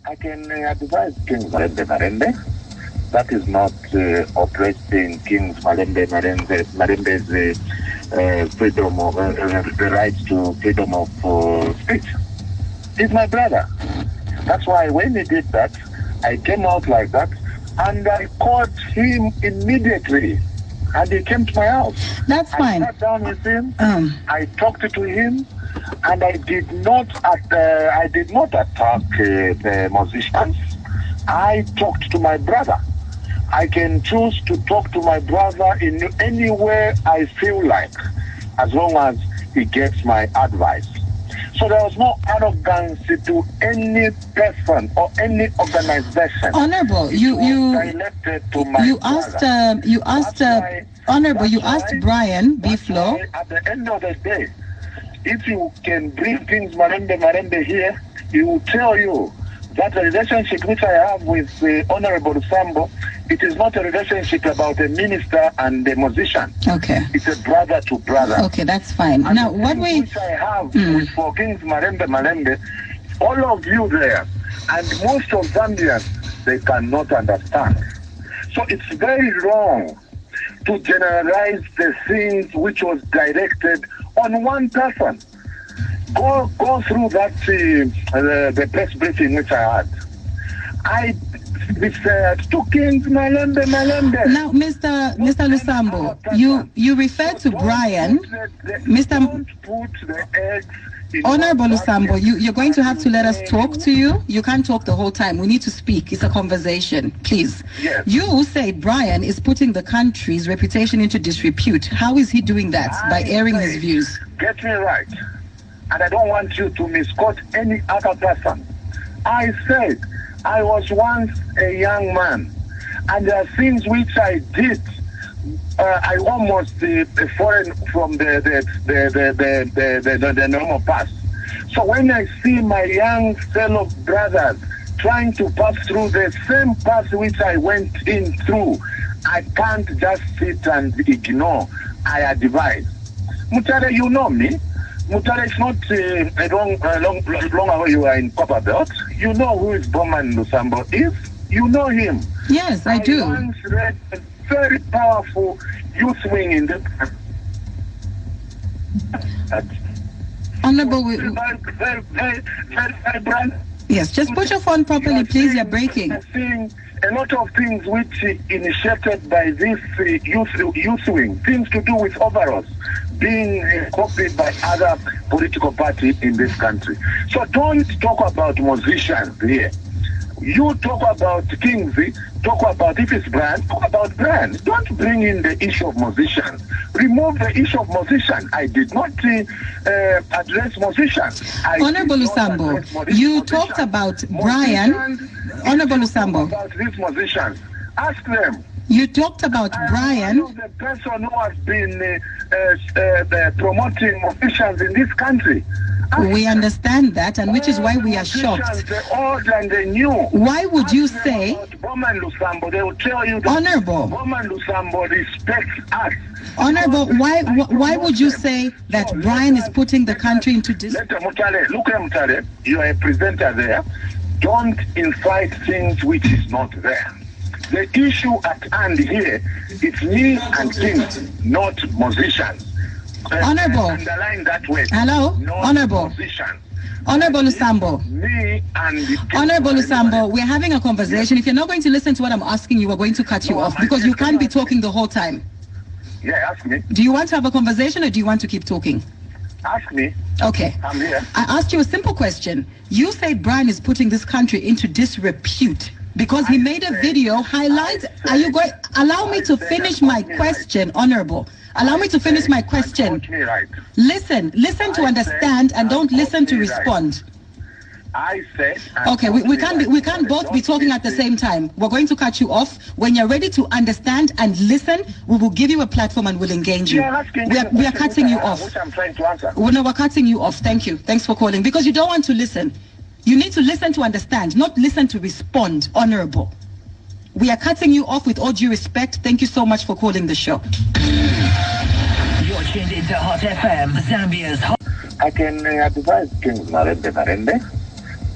I can advise King Malembe Marembe. That is not oppressing King Malembe's freedom of the right to freedom of speech. He's my brother. That's why when he did that, I came out like that, and I called him immediately, and he came to my house. That's fine. I sat down with him. I talked to him, and I did not attack the musicians. I talked to my brother. I can choose to talk to my brother in any way I feel like, as long as he gets my advice. So there was no arrogance to any person or any organization. Honorable, you asked Brian Biflo. At the end of the day, if you can bring things Marembe here, he will tell you that the relationship which I have with Honorable Sambo, it is not a relationship about a minister and a musician. Okay. It's a brother to brother. Okay, that's fine. And now, what which I have for Kings Malembe, all of you there, and most of Zambians, they cannot understand. So it's very wrong to generalize the things which was directed on one person. Go through that the press briefing which I had. I said to Kings Malembe. Now, Mr. Lusambo, you referred to Brian. Don't put the eggs. Honorable Lusambo, you're going to have to let us talk to you. You can't talk the whole time. We need to speak. It's a conversation, please. Yes. You say Brian is putting the country's reputation into disrepute. How is he doing that? By airing his views? Get me right. And I don't want you to misquote any other person. I said I was once a young man, and there are things which I did. I almost foreign from the normal path. So when I see my young fellow brothers trying to pass through the same path which I went in through, I can't just sit and ignore. I advise. Mutare, you know me. Mutare is not long ago you were in Copper Belt. You know who is Bowman Lusambo is. You know him. Yes, I do. Once read a very powerful youth wing in the Honorable, very brand. yes, just put your phone properly, please. You're breaking. Seeing a lot of things which initiated by this youth wing, things to do with overalls, being copied by other political parties in this country. So don't talk about musicians here. You talk about Kings, talk about if it's brand, talk about brand. Don't bring in the issue of musicians. Remove the issue of musicians. I did not address musicians. Honorable Lusambo, you talked about Brian. Honorable Lusambo. About these musicians. Ask them. You talked about Brian. The person who has been promoting musicians in this country. We understand that, and which is why we are shocked. The old and the new. Why would you say, Bowman Lusambo, they will tell you that Honorable, Bowman Lusambo respects us. Honorable, why would you say that Brian is putting the country into Look at Mutale, you are a presenter there. Don't incite things which is not there. The issue at hand here is me and Kings, not musicians. Honorable. Underline that way. Hello? Honorable. Musicians. Honorable Lusambo. Me and Honorable Lusambo, we're having a conversation. If you're not going to listen to what I'm asking you, we're going to cut you off because you can't be talking the whole time. Yeah, ask me. Do you want to have a conversation or do you want to keep talking? Ask me. Okay. I'm here. I asked you a simple question. You say Brian is putting this country into disrepute because he made a video highlight. Are you going? Allow me to finish my question, Honorable. Allow me to finish my question. Listen to understand and don't listen to respond. I said. Okay, we can't both be talking at the same time. We're going to cut you off. When you're ready to understand and listen, we will give you a platform and we'll engage you. We are cutting you off. Which I'm trying to answer. No, we're cutting you off. Thank you. Thanks for calling. Because you don't want to listen. You need to listen to understand, not listen to respond. Honorable. We are cutting you off with all due respect. Thank you so much for calling the show. You're tuned into Hot FM, Zambia's Hot. I can advise Kings Marembe.